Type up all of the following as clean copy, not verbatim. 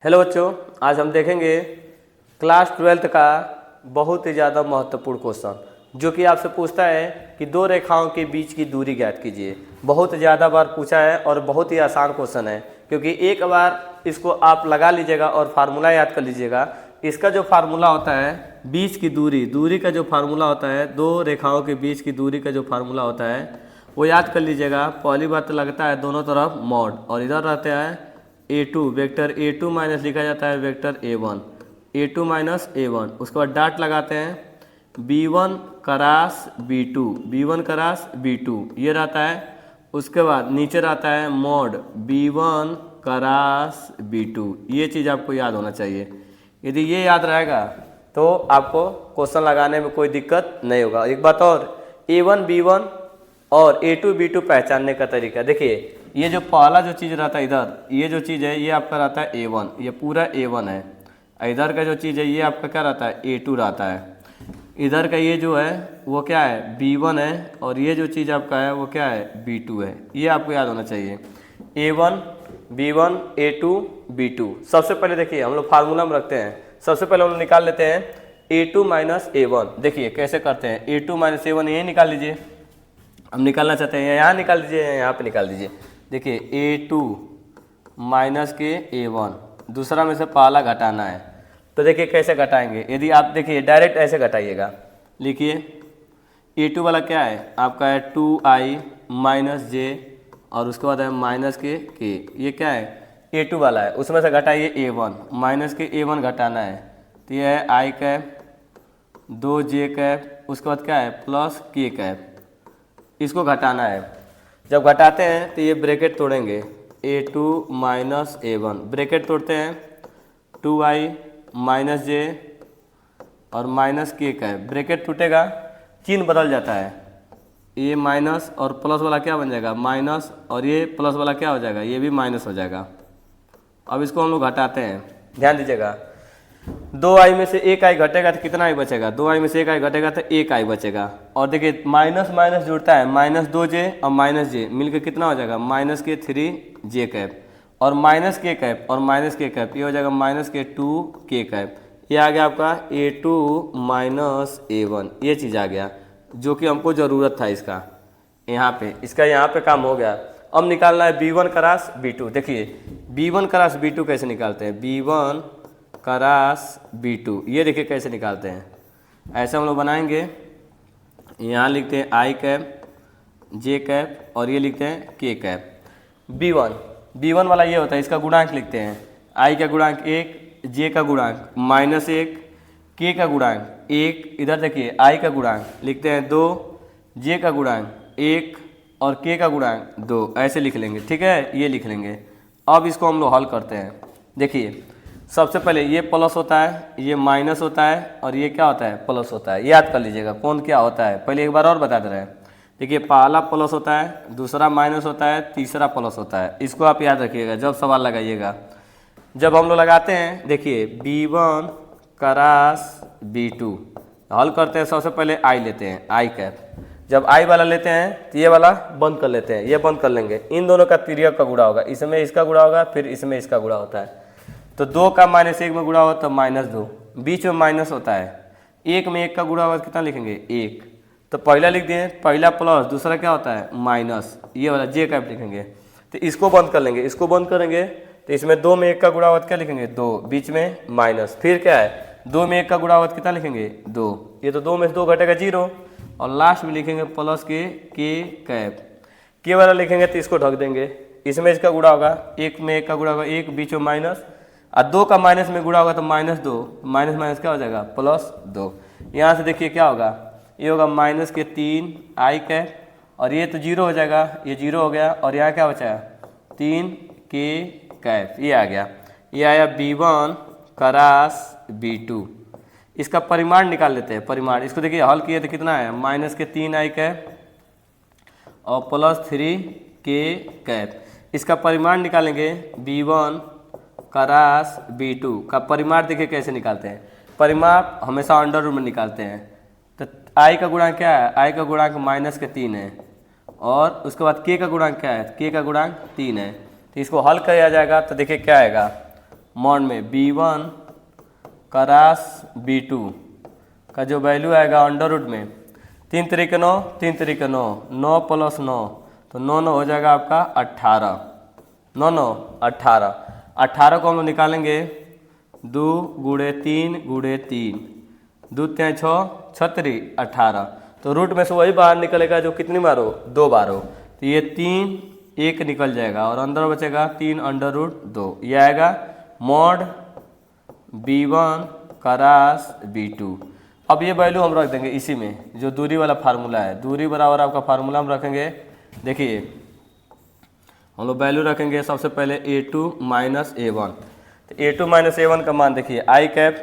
Hello बच्चों, आज हम देखेंगे क्लास 12th का बहुत ही ज़्यादा महत्वपूर्ण क्वेश्चन जो कि आपसे पूछता है कि दो रेखाओं के बीच की दूरी ज्ञात कीजिए। बहुत ज़्यादा बार पूछा है और बहुत ही आसान क्वेश्चन है, क्योंकि एक बार इसको आप लगा लीजिएगा और फार्मूला याद कर लीजिएगा। इसका जो फार्मूला होता है बीच की दूरी का जो फार्मूला होता है, दो रेखाओं के बीच की दूरी का जो फार्मूला होता है वो याद कर लीजिएगा। पहली बात तो लगता है दोनों तरफ मॉड, और इधर रहता है A2, वेक्टर A2 माइनस लिखा जाता है वेक्टर A1 माइनस A1। उसके बाद डॉट लगाते हैं B1 क्रॉस B2 ये रहता है। उसके बाद नीचे रहता है मॉड B1 क्रॉस B2। ये चीज़ आपको याद होना चाहिए। यदि ये याद रहेगा तो आपको क्वेश्चन लगाने में कोई दिक्कत नहीं होगा। एक बात और, A1 B1 और A2 B2 पहचानने का तरीका देखिए। ये जो पहला जो चीज़ रहता है इधर, ये जो चीज़ है ये आपका रहता है A1, ये पूरा A1 है। इधर का जो चीज़ है ये आपका क्या रहता है A2 रहता है। इधर का ये जो है वो क्या है B1 है, और ये जो चीज़ आपका है वो क्या है B2 है। ये आपको याद होना चाहिए। A1 B1 A2 B2। सबसे पहले देखिए हम लोग फार्मूला में रखते हैं। सबसे पहले हम लोग निकाल लेते हैं A2 माइनस A1। देखिए कैसे करते हैं, A2 माइनस A1 यही निकाल लीजिए। हम निकालना चाहते हैं यहाँ निकाल दीजिए, यहाँ पे निकाल दीजिए। देखिए A2 माइनस के A1, दूसरा में से पहला घटाना है। तो देखिए कैसे घटाएंगे। यदि आप देखिए डायरेक्ट ऐसे घटाइएगा, लिखिए A2 वाला क्या है आपका है 2i माइनस जे, और उसके बाद है माइनस के ये क्या है A2 वाला है। उसमें से घटाइए A1, माइनस के A1 घटाना है तो ये है i कैप 2j कैप, उसके बाद क्या है प्लस k कैप, इसको घटाना है। जब घटाते हैं तो ये ब्रैकेट तोड़ेंगे A2 माइनस A1, ब्रैकेट तोड़ते हैं 2i माइनस जे और माइनस के का है। ब्रैकेट टूटेगा, चिन्ह बदल जाता है। ये माइनस और प्लस वाला क्या बन जाएगा माइनस, और ये प्लस वाला क्या हो जाएगा ये भी माइनस हो जाएगा। अब इसको हम लोग घटाते हैं, ध्यान दीजिएगा। 2i में से 1i घटेगा तो कितना i बचेगा, 2i में से 1i घटेगा तो 1i बचेगा। और देखिए माइनस माइनस जुड़ता है, माइनस 2j और माइनस जे मिलकर कितना हो जाएगा माइनस के 3j कैप, और माइनस के कैप और माइनस के कैप ये हो जाएगा माइनस के 2k कैप। ये आ गया आपका A2 माइनस A1। ये चीज़ आ गया जो कि हमको ज़रूरत था इसका। इसका यहाँ पे काम हो गया। अब निकालना है B1 क्रॉस B2। देखिए B1 क्रॉस B2 कैसे निकालते हैं, B1 क्रॉस B2 ये देखिए कैसे निकालते हैं। ऐसे हम लोग बनाएंगे, यहाँ लिखते हैं i कैप j कैप और ये लिखते हैं k कैप। B1 वाला ये होता है, इसका गुणांक लिखते हैं। i का गुणांक 1, j का गुणांक -1, k का गुणांक 1। इधर देखिए i का गुणांक लिखते हैं 2, j का गुणांक 1 और k का गुणांक 2। ऐसे लिख लेंगे, ठीक है, ये लिख लेंगे। अब इसको हम लोग हल करते हैं। देखिए सबसे पहले ये प्लस होता है, ये माइनस होता है, और ये क्या होता है प्लस होता है। याद कर लीजिएगा कौन क्या होता है। पहले एक बार और बता दे रहे हैं। देखिए पहला प्लस होता है, दूसरा माइनस होता है, तीसरा प्लस होता है। इसको आप याद रखिएगा जब सवाल लगाइएगा। जब हम लोग लगाते हैं देखिए B1 क्रॉस B2 हल करते हैं। सबसे पहले i लेते हैं, i कैप। जब i वाला लेते हैं तो ये वाला बंद कर लेते हैं, ये बंद कर लेंगे। इन दोनों का तिर्यक का गुणा होगा, इसमें इसका गुणा होगा, फिर इसमें इसका गुणा होता है। तो 2 का -1 में गुणा होगा तो -2, बीच में माइनस होता है। 1 में 1 का गुणा होगा कितना लिखेंगे 1। तो पहला लिख दिए, पहला प्लस, दूसरा क्या होता है माइनस, ये वाला j कैप लिखेंगे। तो इसको बंद कर लेंगे, इसको बंद करेंगे तो इसमें 2 में 1 का गुणा होगा क्या लिखेंगे 2, बीच में माइनस, फिर क्या है 2 में 1 का गुणा होगा कितना लिखेंगे 2। ये तो 2 में से 2 घटेगा 0, और लास्ट में लिखेंगे प्लस के कैप। के वाला लिखेंगे तो इसको ढक देंगे। इसमें इसका गुणा होगा, 1 में 1 का गुणा होगा 1, बीच में माइनस, और 2 का माइनस में गुणा होगा तो -2, माइनस माइनस क्या हो जाएगा +2। यहाँ से देखिए क्या होगा, ये होगा माइनस के 3 i कैप, और ये तो 0 हो जाएगा, ये 0 हो गया, और यहाँ क्या बचा 3k कैप। ये आ गया, ये आया B1 क्रॉस B2। इसका परिमाण निकाल लेते हैं। परिमाण इसको देखिए हल किए तो कितना है माइनस के 3i कैप और प्लस 3k कैप। इसका परिमाण निकालेंगे B1 क्रॉस B2 का परिमाण। देखिए कैसे निकालते हैं, परिमाण हमेशा अंडर रूट में निकालते हैं। तो i का गुणांक क्या है, i का गुणांक -3 है, और उसके बाद k का गुणांक क्या है, k का गुणांक 3 है। तो इसको हल किया जाएगा तो देखिए क्या आएगा मॉड में b1 क्रॉस b2 का जो वैल्यू आएगा अंडर रूट में 3 तरीके 9, 3 तरीके 9, 9 प्लस 9 तो 9 9 हो जाएगा आपका 18, 9 9 18, 18 को हम लोग निकालेंगे 2 गुणे 3 गुणे 3, 2 3 6 36 18, तो रूट में से वही बाहर निकलेगा जो कितनी बार हो, 2 बार हो, तो ये 3 1 निकल जाएगा और अंदर बचेगा 3 अंडर रूट 2, ये आएगा मॉड b1 क्रॉस b2। अब ये वैल्यू हम रख देंगे इसी में जो दूरी वाला फार्मूला है, दूरी बराबर आपका फार्मूला हम रखेंगे। देखिए हम लोग वैल्यू रखेंगे सबसे पहले a2 माइनस a1, तो a2 माइनस a1 का मान देखिए आई कैप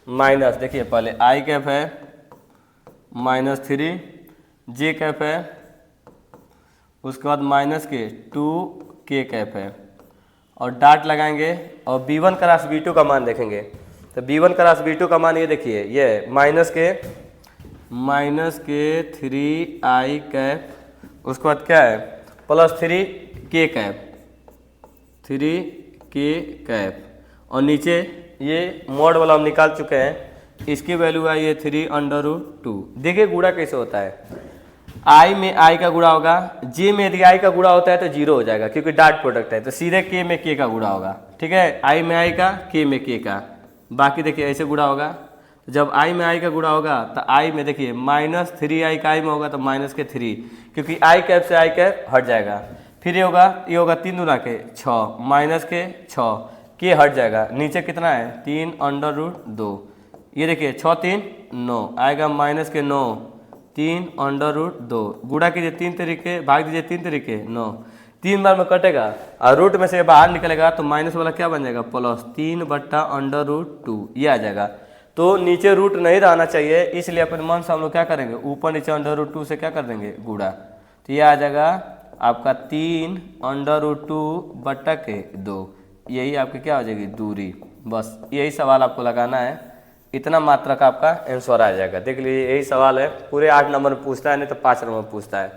माइनस, देखिए पहले आई कैप है -3, जे कैप है, उसके बाद माइनस के 2 के कैप है और डाट लगाएंगे और b1 क्रॉस b2 का मान देखेंगे। तो b1 क्रॉस b2 का मान ये देखिए ये माइनस के 3i कैप, उसके बाद क्या है +3k कैप, 3k कैप और नीचे ये मॉड वाला हम निकाल चुके हैं, इसकी वैल्यू है ये 3 अंडर रूट 2। देखिए गुणा कैसे होता है, आई में आई का गुणा होगा, जे में यदि आई का गुणा होता है तो 0 हो जाएगा क्योंकि डॉट प्रोडक्ट है, तो सीधे के में के का गुणा होगा, ठीक है, आई में आई का के में के का, बाकी देखिए ऐसे गुणा होगा। तो जब आई में आई का गुणा होगा तो आई में देखिए -3i का आई में होगा तो -3, क्योंकि आई कैप से आई कैप हट जाएगा, फिर ये होगा 3 दूना के 6 -6 के हट जाएगा, नीचे कितना है 3 अंडर रूट 2, ये देखिए 6 3 9 आएगा -9 3 अंडर रूट 2, गुणा कीजिए 3 तरीके, भाग दीजिए 3 तरीके 9, 3 बार में कटेगा और रूट में से बाहर निकलेगा तो माइनस वाला क्या बन जाएगा +3/√2, ये आ जाएगा। तो नीचे रूट नहीं रहना चाहिए, इसलिए अपने मन से हम लोग क्या करेंगे ऊपर नीचे अंडर रूट 2 से क्या कर देंगे गुणा, तो ये आ जाएगा आपका 3 √2/2, यही आपकी क्या हो जाएगी दूरी। बस यही सवाल आपको लगाना है, इतना मात्रा का आपका आंसर आ जाएगा। देख लीजिए यही सवाल है, पूरे 8 नंबर में पूछता है, नहीं तो 5 नंबर में पूछता है।